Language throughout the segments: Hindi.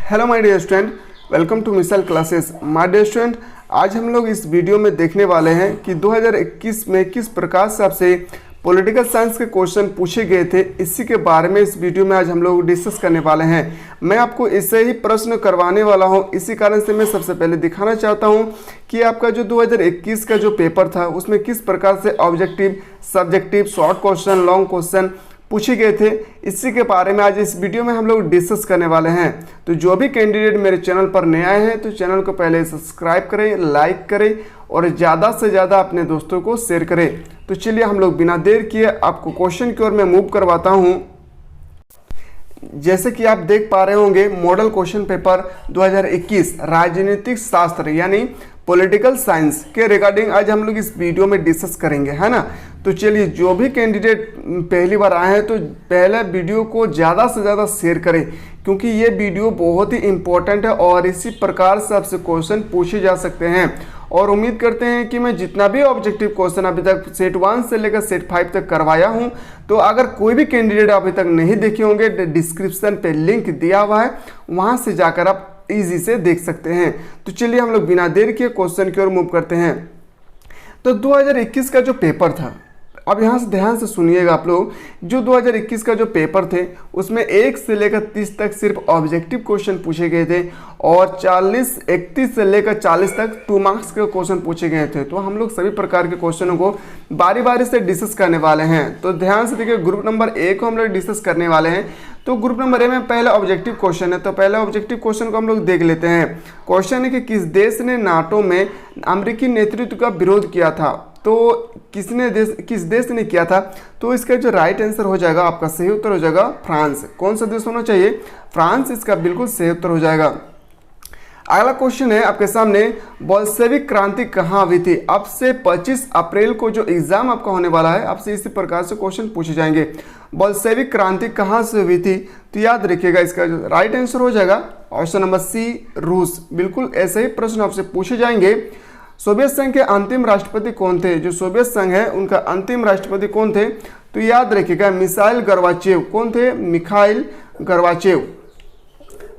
Hello my dear student, welcome to missile classes. My dear student, आज हम लोग इस वीडियो में देखने वाले हैं कि 2021 में किस प्रकार से आपसे पॉलिटिकल साइंस के क्वेश्चन पूछे गए थे। इसी के बारे में इस वीडियो में आज हम लोग डिस्कस करने वाले हैं। मैं आपको इससे ही प्रश्न करवाने वाला हूं। इसी कारण से मैं सबसे पहले दिखाना चाहता हूं कि आपका जो 2021 का जो पेपर था उसमें किस प्रकार से objective, subjective, short question, long question पूछे गए थे। इसी के बारे में आज इस वीडियो में हम लोग डिस्कस करने वाले हैं। तो जो भी कैंडिडेट मेरे चैनल पर नए आए हैं तो चैनल को पहले सब्सक्राइब करें, लाइक करें और ज़्यादा से ज़्यादा अपने दोस्तों को शेयर करें। तो चलिए हम लोग बिना देर किए आपको क्वेश्चन की ओर मैं मूव करवाता हूँ। जैसे कि आप देख पा रहे होंगे, मॉडल क्वेश्चन पेपर 2021 राजनीतिक शास्त्र यानी पॉलिटिकल साइंस के रिगार्डिंग आज हम लोग इस वीडियो में डिस्कस करेंगे, है ना। तो चलिए, जो भी कैंडिडेट पहली बार आए हैं तो पहले वीडियो को ज़्यादा से ज़्यादा शेयर करें, क्योंकि ये वीडियो बहुत ही इंपॉर्टेंट है और इसी प्रकार से आपसे क्वेश्चन पूछे जा सकते हैं। और उम्मीद करते हैं कि मैं जितना भी ऑब्जेक्टिव क्वेश्चन अभी तक सेट 1 से लेकर सेट 5 तक करवाया हूं, तो अगर कोई भी कैंडिडेट अभी तक नहीं देखे होंगे, डिस्क्रिप्शन पे लिंक दिया हुआ है, वहां से जाकर आप इजी से देख सकते हैं। तो चलिए हम लोग बिना देर किए क्वेश्चन की ओर मूव करते हैं। तो 2021 का जो पेपर था, अब यहाँ से ध्यान से सुनिएगा आप लोग। जो 2021 का जो पेपर थे उसमें 1 से लेकर 30 तक सिर्फ ऑब्जेक्टिव क्वेश्चन पूछे गए थे और 31 से लेकर 40 तक 2 मार्क्स के क्वेश्चन पूछे गए थे। तो हम लोग सभी प्रकार के क्वेश्चनों को बारी बारी से डिस्कस करने वाले हैं। तो ध्यान से देखिए, ग्रुप नंबर ए को हम लोग डिस्कस करने वाले हैं। तो ग्रुप नंबर ए में पहला ऑब्जेक्टिव क्वेश्चन है। तो पहले ऑब्जेक्टिव क्वेश्चन को हम लोग देख लेते हैं। क्वेश्चन है कि किस देश ने नाटो में अमेरिकी नेतृत्व का विरोध किया था। तो किस देश ने किया था? तो इसका जो राइट आंसर हो जाएगा, आपका सही उत्तर हो जाएगा फ्रांस। कौन सा देश होना चाहिए? फ्रांस इसका बिल्कुल सही उत्तर हो जाएगा। अगला क्वेश्चन है आपके सामने, बोल्शेविक क्रांति कहाँ हुई थी? अब से 25 अप्रैल को जो एग्जाम आपका होने वाला है, आपसे इसी प्रकार से क्वेश्चन पूछे जाएंगे। बोल्शेविक क्रांति कहाँ से हुई थी? तो याद रखिएगा, इसका जो राइट आंसर हो जाएगा ऑप्शन नंबर सी, रूस। बिल्कुल ऐसे ही प्रश्न आपसे पूछे जाएंगे। सोवियत संघ के अंतिम राष्ट्रपति कौन थे? जो सोवियत संघ है उनका अंतिम राष्ट्रपति कौन थे? तो याद रखिएगा, मिसाइल गोर्बाचेव। कौन थे? Mikhail Gorbachev.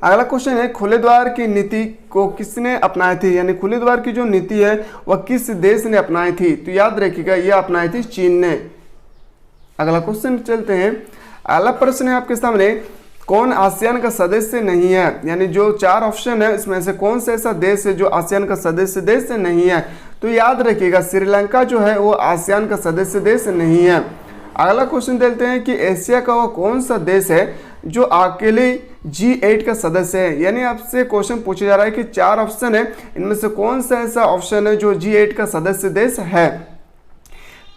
अगला क्वेश्चन है, खुले द्वार की नीति को किसने अपनाई थी? यानी खुले द्वार की जो नीति है वह किस देश ने अपनाई थी? तो याद रखिएगा, यह अपनाई थी चीन ने। अगला क्वेश्चन चलते हैं। अगला प्रश्न है आपके सामने, कौन आसियान का सदस्य नहीं है? यानी जो 4 ऑप्शन है इसमें से कौन सा ऐसा देश है जो आसियान का सदस्य देश नहीं है? तो याद रखिएगा, श्रीलंका जो है वो आसियान का सदस्य देश नहीं है। अगला क्वेश्चन देखते हैं कि एशिया का वो कौन सा देश है जो अकेले G8 का सदस्य है? यानी आपसे क्वेश्चन पूछा जा रहा है कि 4 ऑप्शन है, इनमें से कौन सा ऐसा ऑप्शन है जो G8 का सदस्य देश है?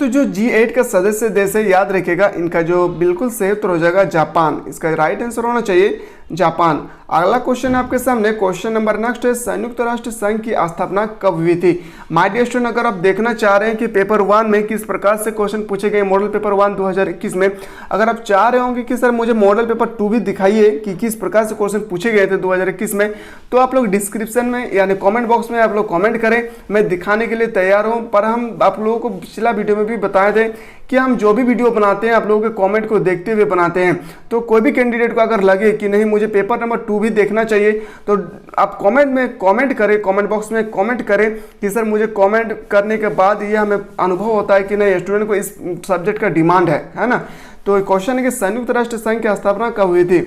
तो जो G8 का सदस्य देश है, याद रखिएगा, इनका जो बिल्कुल सही उत्तर हो जाएगा जापान। इसका राइट आंसर होना चाहिए जापान। अगला क्वेश्चन आपके सामने, क्वेश्चन नंबर नेक्स्ट है, संयुक्त राष्ट्र संघ की स्थापना कब हुई थी? माय डियर स्टूडेंट, अगर आप देखना चाह रहे हैं कि पेपर 1 में किस प्रकार से क्वेश्चन पूछे गए, मॉडल पेपर 1 2021 में, अगर आप चाह रहे होंगे कि सर मुझे मॉडल पेपर 2 भी दिखाइए कि किस प्रकार से क्वेश्चन पूछे गए थे 2021 में, तो आप लोग डिस्क्रिप्शन में यानी कॉमेंट बॉक्स में आप लोग कॉमेंट करें, मैं दिखाने के लिए तैयार हूँ। पर हम आप लोगों को पिछला वीडियो में भी बताए थे कि हम जो भी वीडियो बनाते हैं आप लोगों के कमेंट को देखते हुए बनाते हैं। तो कोई भी कैंडिडेट को अगर लगे कि नहीं मुझे पेपर नंबर 2 भी देखना चाहिए, तो आप कमेंट में कमेंट करें, कमेंट बॉक्स में कमेंट करें कि सर मुझे कमेंट करने के बाद ये हमें अनुभव होता है कि नहीं, स्टूडेंट को इस सब्जेक्ट का डिमांड है ना। तो क्वेश्चन है कि संयुक्त राष्ट्र संघ की स्थापना कब हुई थी?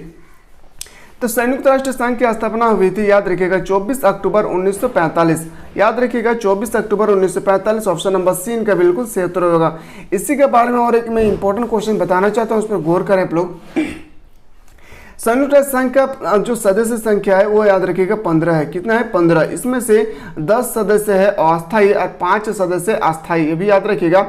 तो संयुक्त राष्ट्र संघ की स्थापना हुई थी, याद रखिएगा, 24 अक्टूबर 1945। याद रखिएगा 24 अक्टूबर 1945, ऑप्शन नंबर सी इनका बिल्कुल सही उत्तर होगा। इसी के बारे में और एक मैं इंपॉर्टेंट क्वेश्चन बताना चाहता हूँ, उस पर गौर करें आप लोग। संयुक्त राष्ट्र संघ का जो सदस्य संख्या है वो याद रखिएगा 15 है। कितना है? 15। इसमें से 10 सदस्य है अस्थायी और 5 सदस्य अस्थायी। ये भी याद रखिएगा,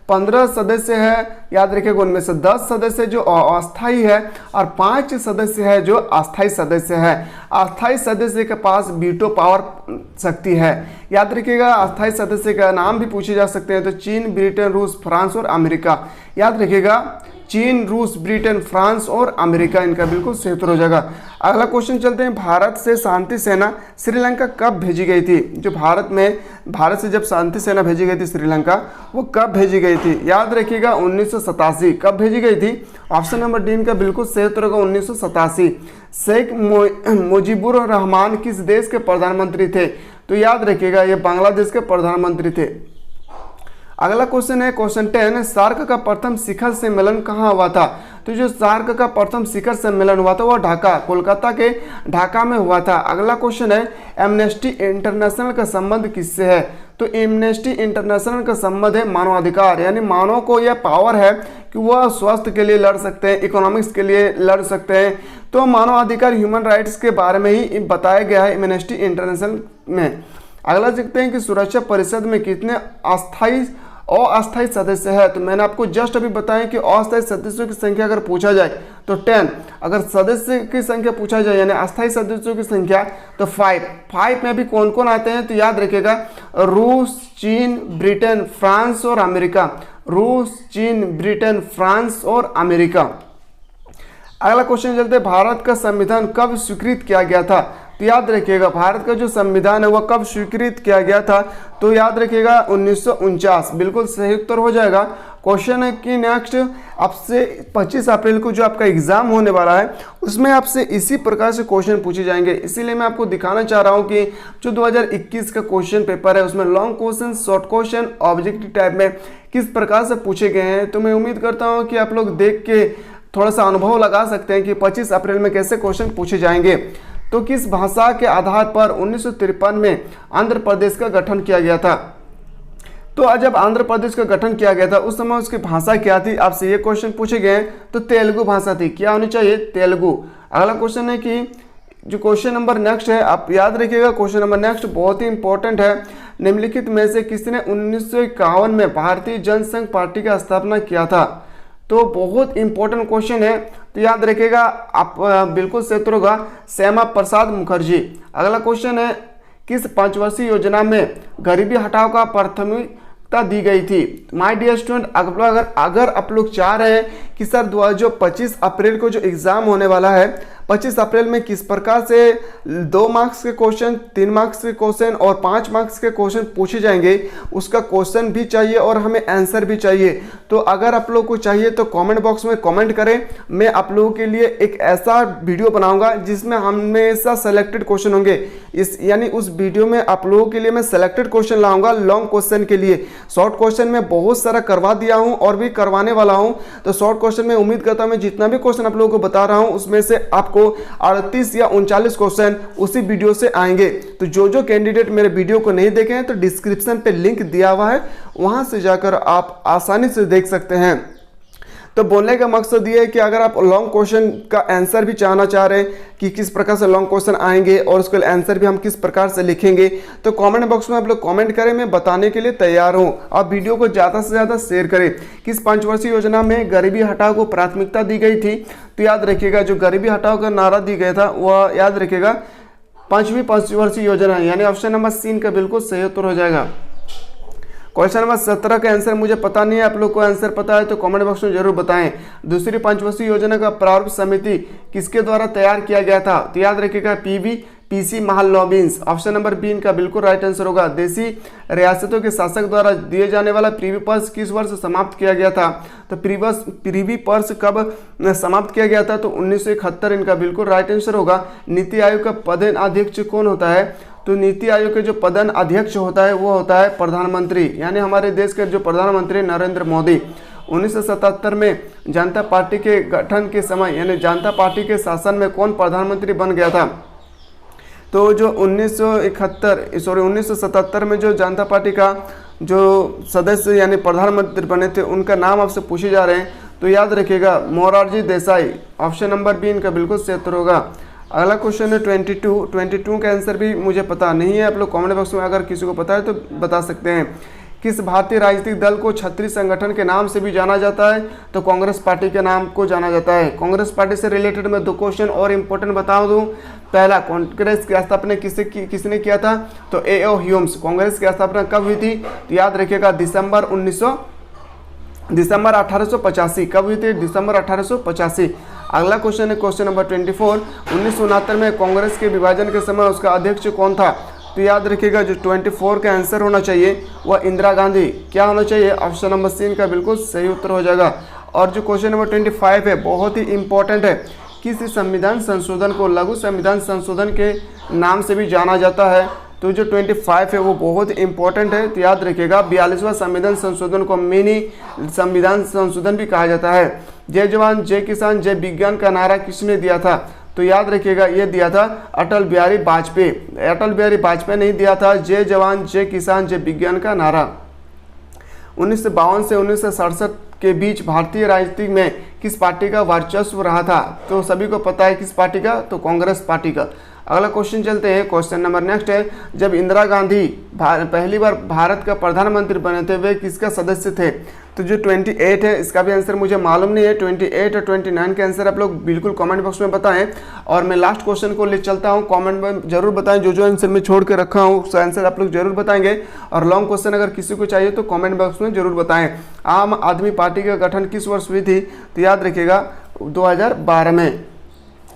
15 सदस्य है, याद रखिएगा, उनमें से 10 सदस्य जो अस्थायी है और 5 सदस्य है जो अस्थायी सदस्य है। अस्थायी सदस्य के पास वीटो पावर शक्ति है। याद रखिएगा, अस्थायी सदस्य का नाम भी पूछे जा सकते हैं। तो चीन, ब्रिटेन, रूस, फ्रांस और अमेरिका। याद रखिएगा, चीन, रूस, ब्रिटेन, फ्रांस और अमेरिका, इनका बिल्कुल सही उत्तर हो जाएगा। अगला क्वेश्चन चलते हैं, भारत से शांति सेना श्रीलंका कब भेजी गई थी? जो भारत से जब शांति सेना भेजी गई थी श्रीलंका, वो कब भेजी गई थी? याद रखिएगा 1987। कब भेजी गई थी? ऑप्शन नंबर डी इनका बिल्कुल सही उत्तर होगा 1987। शेख मुजीबुर रहमान किस देश के प्रधानमंत्री थे? तो याद रखिएगा ये बांग्लादेश के प्रधानमंत्री थे। अगला क्वेश्चन है क्वेश्चन 10, सार्क का प्रथम शिखर सम्मेलन कहाँ हुआ था? तो जो सार्क का प्रथम शिखर सम्मेलन हुआ था वह ढाका, कोलकाता के ढाका में हुआ था। अगला क्वेश्चन है एमनेस्टी इंटरनेशनल का संबंध किससे है? तो एमनेस्टी इंटरनेशनल का संबंध है मानवाधिकार, यानी मानव को यह पावर है कि वह स्वास्थ्य के लिए लड़ सकते हैं, इकोनॉमिक्स के लिए लड़ सकते हैं। तो मानवाधिकार ह्यूमन राइट्स के बारे में ही बताया गया है एमनेस्टी इंटरनेशनल में। अगला देखते हैं कि सुरक्षा परिषद में कितने अस्थायी सदस्य है? तो मैंने आपको जस्ट अभी बताया कि अस्थायी सदस्यों की संख्या अगर पूछा जाए तो 10, अगर सदस्य की संख्या पूछा जाए यानी अस्थायी सदस्यों की संख्या तो 5 में भी कौन कौन आते हैं? तो याद रखिएगा रूस, चीन, ब्रिटेन, फ्रांस और अमेरिका। रूस, चीन, ब्रिटेन, फ्रांस और अमेरिका। अगला क्वेश्चन चलते हैं, भारत का संविधान कब स्वीकृत किया गया था? तो याद रखिएगा भारत का जो संविधान है वह कब स्वीकृत किया गया था? तो याद रखिएगा 1949, बिल्कुल सही उत्तर हो जाएगा। क्वेश्चन है कि नेक्स्ट आपसे 25 अप्रैल को जो आपका एग्जाम होने वाला है उसमें आपसे इसी प्रकार से क्वेश्चन पूछे जाएंगे, इसीलिए मैं आपको दिखाना चाह रहा हूं कि जो 2021 का क्वेश्चन पेपर है उसमें long question, short question, objective type में किस प्रकार से पूछे गए हैं। तो मैं उम्मीद करता हूँ कि आप लोग देख के थोड़ा सा अनुभव लगा सकते हैं कि 25 अप्रैल में कैसे क्वेश्चन पूछे जाएंगे। तो किस भाषा के आधार पर 1953 में आंध्र प्रदेश का गठन किया गया था? तो जब आंध्र प्रदेश का गठन किया गया था उस समय उसकी भाषा क्या थी? आपसे ये क्वेश्चन पूछे गए तो तेलुगु भाषा थी। क्या होनी चाहिए? तेलुगु। अगला क्वेश्चन है कि जो क्वेश्चन नंबर नेक्स्ट है, आप याद रखिएगा क्वेश्चन नंबर नेक्स्ट बहुत ही इंपॉर्टेंट है। निम्नलिखित में से किसने 1951 में भारतीय जनसंघ पार्टी का स्थापना किया था? तो बहुत इंपॉर्टेंट क्वेश्चन है, तो याद रखिएगा आप बिल्कुल सही उत्तर होगा श्यामा प्रसाद मुखर्जी। अगला क्वेश्चन है किस पंचवर्षीय योजना में गरीबी हटाओ का प्राथमिकता दी गई थी? माय डियर स्टूडेंट, अगर आप लोग चाह रहे हैं कि सर 25 अप्रैल को जो एग्जाम होने वाला है 25 अप्रैल में किस प्रकार से 2 मार्क्स के क्वेश्चन, 3 मार्क्स के क्वेश्चन और 5 मार्क्स के क्वेश्चन पूछे जाएंगे, उसका क्वेश्चन भी चाहिए और हमें आंसर भी चाहिए। तो अगर आप लोग को चाहिए तो कमेंट बॉक्स में कमेंट करें, मैं आप लोगों के लिए एक ऐसा वीडियो बनाऊंगा जिसमें हमेशा सेलेक्टेड क्वेश्चन होंगे। यानी उस वीडियो में आप लोगों के लिए मैं सेलेक्टेड क्वेश्चन लाऊंगा लॉन्ग क्वेश्चन के लिए। शॉर्ट क्वेश्चन में बहुत सारा करवा दिया हूँ और भी करवाने वाला हूँ। तो शॉर्ट क्वेश्चन में उम्मीद करता हूँ मैं जितना भी क्वेश्चन आप लोगों को बता रहा हूँ उसमें से आपको 38 या 39 क्वेश्चन उसी वीडियो से आएंगे। तो जो कैंडिडेट मेरे वीडियो को नहीं देखे हैं तो डिस्क्रिप्शन पे लिंक दिया हुआ है, वहां से जाकर आप आसानी से देख सकते हैं। तो बोलने का मकसद ये है कि अगर आप लॉन्ग क्वेश्चन का आंसर भी चाहना चाह रहे हैं कि किस प्रकार से लॉन्ग क्वेश्चन आएंगे और उसका आंसर भी हम किस प्रकार से लिखेंगे, तो कमेंट बॉक्स में आप लोग कमेंट करें, मैं बताने के लिए तैयार हूं। आप वीडियो को ज़्यादा से ज़्यादा शेयर करें। किस पंचवर्षीय योजना में गरीबी हटाओ को प्राथमिकता दी गई थी? तो याद रखिएगा जो गरीबी हटाओ का नारा दी गया था वह याद रखिएगा 5वीं पंचवर्षीय योजना, यानी ऑप्शन नंबर C का बिल्कुल सही उत्तर हो जाएगा। क्वेश्चन नंबर 17 का आंसर मुझे पता नहीं है, आप लोग को आंसर पता है तो कमेंट बॉक्स में जरूर बताएं। दूसरी पंचवर्षीय योजना का प्रारूप समिति किसके द्वारा तैयार किया गया था? तो याद रखिएगा PC Mahalanobis. Option number B इनका बिल्कुल राइट आंसर होगा। देशी रियासतों के शासक द्वारा दिए जाने वाला प्रीवी पर्स किस वर्ष समाप्त किया गया था? तो प्रीवी पर्स कब समाप्त किया गया था? तो 1971 इनका बिल्कुल राइट आंसर होगा। नीति आयोग का पदेन अध्यक्ष कौन होता है? तो नीति आयोग के जो पदेन अध्यक्ष होता है वो होता है प्रधानमंत्री, यानी हमारे देश के जो प्रधानमंत्री नरेंद्र मोदी। 1977 में जनता पार्टी के गठन के समय यानी जनता पार्टी के शासन में कौन प्रधानमंत्री बन गया था? तो जो 1977 में जो जनता पार्टी का जो सदस्य यानी प्रधानमंत्री बने थे उनका नाम आपसे पूछे जा रहे हैं, तो याद रखिएगा Morarji Desai. Option number B इनका बिल्कुल सही उत्तर होगा। अगला क्वेश्चन है 22 का आंसर भी मुझे पता नहीं है, आप लोग कमेंट बॉक्स में अगर किसी को पता है तो बता सकते हैं। किस भारतीय राजनीतिक दल को क्षत्रिय संगठन के नाम से भी जाना जाता है? तो कांग्रेस पार्टी के नाम को जाना जाता है। कांग्रेस पार्टी से रिलेटेड मैं 2 क्वेश्चन और इम्पोर्टेंट बता दूं। पहला, कांग्रेस की स्थापना किसने किया था? तो A.O. ह्यूम्स। कांग्रेस की स्थापना कब हुई थी? तो याद रखिएगा दिसंबर 1885। कब हुई थी? दिसंबर 1885। अगला क्वेश्चन है क्वेश्चन नंबर 24। 1969 में कांग्रेस के विभाजन के समय उसका अध्यक्ष कौन था? तो याद रखिएगा जो 24 का आंसर होना चाहिए वह इंदिरा गांधी। क्या होना चाहिए? ऑप्शन नंबर C का बिल्कुल सही उत्तर हो जाएगा। और जो क्वेश्चन नंबर 25 है बहुत ही इंपॉर्टेंट है किस संविधान संशोधन को लघु संविधान संशोधन के नाम से भी जाना जाता है? तो जो 25 है वो बहुत इंपॉर्टेंट है, तो याद रखिएगा 42वां संविधान संशोधन को मिनी संविधान संशोधन भी कहा जाता है। जय जवान जय किसान जय विज्ञान का नारा किसने दिया था? तो याद रखिएगा ये दिया था अटल बिहारी वाजपेयी। अटल बिहारी वाजपेयी ने दिया था जय जवान जय किसान जय विज्ञान का नारा। 1952 से 1967 के बीच भारतीय राजनीति में किस पार्टी का वर्चस्व रहा था? तो सभी को पता है किस पार्टी का, तो कांग्रेस पार्टी का। अगला क्वेश्चन चलते हैं, क्वेश्चन नंबर नेक्स्ट है, जब इंदिरा गांधी पहली बार भारत का प्रधानमंत्री बने थे वे किसका सदस्य थे? तो जो 28 है इसका भी आंसर मुझे मालूम नहीं है। 28 और 29 के आंसर आप लोग बिल्कुल कमेंट बॉक्स में बताएं। और मैं लास्ट क्वेश्चन को ले चलता हूं, कमेंट में जरूर बताएं जो आंसर मैं छोड़ के रखा हूं उस आंसर आप लोग जरूर बताएंगे। और लॉन्ग क्वेश्चन अगर किसी को चाहिए तो कमेंट बॉक्स में जरूर बताएं। आम आदमी पार्टी का गठन किस वर्ष हुई थी? तो याद रखिएगा 2012 में।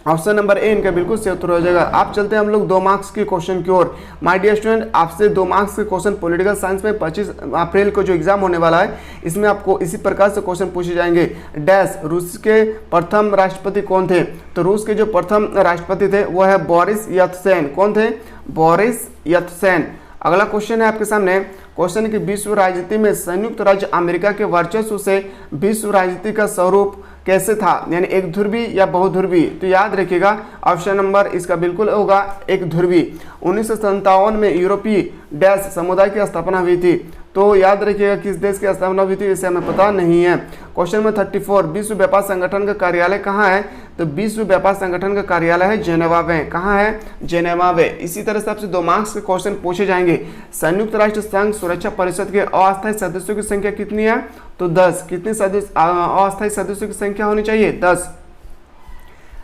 ऑप्शन नंबर ए इनका बिल्कुल सही उत्तर हो जाएगा। आप चलते हैं हम लोग 2 मार्क्स के क्वेश्चन की ओर। माय डियर स्टूडेंट, आपसे 2 मार्क्स के क्वेश्चन पॉलिटिकल साइंस में 25 अप्रैल को जो एग्जाम होने वाला है इसमें आपको इसी प्रकार से क्वेश्चन पूछे जाएंगे। डैश रूस के प्रथम राष्ट्रपति कौन थे? तो रूस के जो प्रथम राष्ट्रपति थे वो है बोरिस येल्त्सिन। कौन थे? Boris Yeltsin. अगला क्वेश्चन है आपके सामने, क्वेश्चन की विश्व राजनीति में संयुक्त राज्य अमेरिका के वर्चस्व से विश्व राजनीति का स्वरूप कैसे था? यानी एक ध्रुवी या बहुध्रुवी? तो याद रखिएगा ऑप्शन नंबर इसका बिल्कुल होगा एक ध्रुवी। 1957 में यूरोपीय डैश समुदाय की स्थापना हुई थी। तो याद रखिएगा किस देश की स्थापना हुई थी इसे हमें पता नहीं है। क्वेश्चन नंबर 34, विश्व व्यापार संगठन का कार्यालय कहाँ है? तो विश्व व्यापार संगठन का कार्यालय है जेनेवा में। कहाँ है? जेनेवा में। इसी तरह से आपसे 2 मार्क्स के क्वेश्चन पूछे जाएंगे। संयुक्त राष्ट्र संघ सुरक्षा परिषद के अस्थायी सदस्यों की संख्या कितनी है? तो 10। कितने अस्थायी सदस्यों की संख्या होनी चाहिए? 10।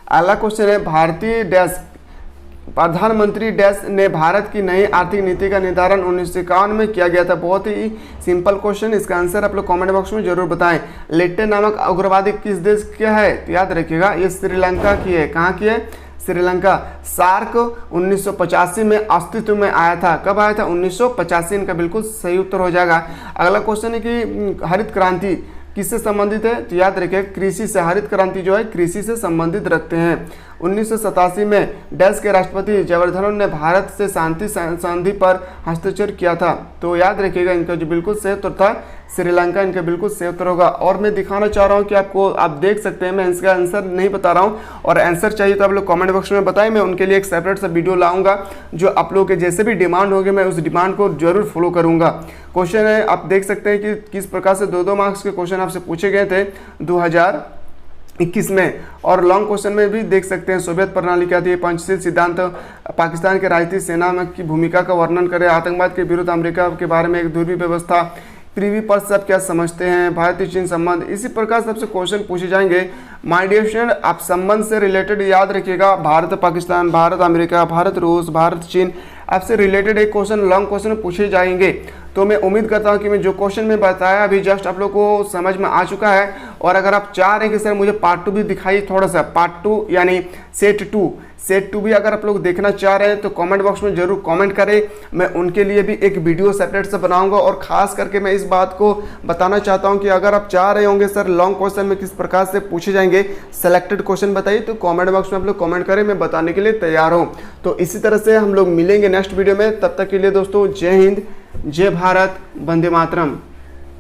अगला क्वेश्चन है, भारतीय डैश प्रधानमंत्री डैश ने भारत की नई आर्थिक नीति का निर्धारण 1951 में किया गया था। बहुत ही सिंपल क्वेश्चन, इसका आंसर आप लोग कमेंट बॉक्स में जरूर बताएं। लेटे नामक उग्रवादी किस देश का है? तो याद रखिएगा ये श्रीलंका की है। कहाँ की है? श्रीलंका। सार्क 1985 में अस्तित्व में आया था। कब आया था? 1985। इनका बिल्कुल सही उत्तर हो जाएगा। अगला क्वेश्चन है कि हरित क्रांति किससे संबंधित है? तो याद रखिए कृषि से। हरित क्रांति जो है कृषि से संबंधित रखते हैं। 1987 में डैश के राष्ट्रपति जयवर्धन ने भारत से शांति संधि पर हस्ताक्षर किया था। तो याद रखिएगा इनका जो बिल्कुल सही उत्तर था श्रीलंका। इनका बिल्कुल सही उत्तर होगा। और मैं दिखाना चाह रहा हूँ कि आपको आप देख सकते हैं मैं इसका आंसर नहीं बता रहा हूँ, और आंसर चाहिए तो आप लोग कमेंट बॉक्स में बताएं। मैं उनके लिए एक सेपरेट सा वीडियो लाऊंगा जो आप लोगों के जैसे भी डिमांड होगी मैं उस डिमांड को जरूर फॉलो करूँगा। क्वेश्चन है आप देख सकते हैं कि किस प्रकार से 2-2 मार्क्स के क्वेश्चन आपसे पूछे गए थे 2021 में। और लॉन्ग क्वेश्चन में भी देख सकते हैं सोवियत प्रणाली क्या थी, पंचशील सिद्धांत, पाकिस्तान के राजनीतिक सेना में की भूमिका का वर्णन करें, आतंकवाद के विरुद्ध अमेरिका के बारे में एक ध्रुवी व्यवस्था, प्रीवी पर सब क्या समझते हैं, भारतीय चीन संबंध। इसी प्रकार से आपसे क्वेश्चन पूछे जाएंगे। माय डियर स्टूडेंट, आप संबंध से रिलेटेड याद रखिएगा भारत पाकिस्तान, भारत अमेरिका, भारत रूस, भारत चीन, आपसे रिलेटेड एक क्वेश्चन लॉन्ग क्वेश्चन पूछे जाएंगे। तो मैं उम्मीद करता हूं कि मैं जो क्वेश्चन में बताया अभी जस्ट आप लोग को समझ में आ चुका है। और अगर आप चाह रहे हैं कि सर मुझे पार्ट 2 भी दिखाइए थोड़ा सा, पार्ट 2 यानी सेट 2 भी अगर आप लोग देखना चाह रहे हैं तो कमेंट बॉक्स में जरूर कमेंट करें। मैं उनके लिए भी एक वीडियो सेपरेट से बनाऊंगा। और खास करके मैं इस बात को बताना चाहता हूं कि अगर आप चाह रहे होंगे सर लॉन्ग क्वेश्चन में किस प्रकार से पूछे जाएंगे, सेलेक्टेड क्वेश्चन बताइए, तो कमेंट बॉक्स में आप लोग कमेंट करें, मैं बताने के लिए तैयार हूँ। तो इसी तरह से हम लोग मिलेंगे नेक्स्ट वीडियो में। तब तक के लिए दोस्तों जय हिंद, जय भारत, वंदे मातरम।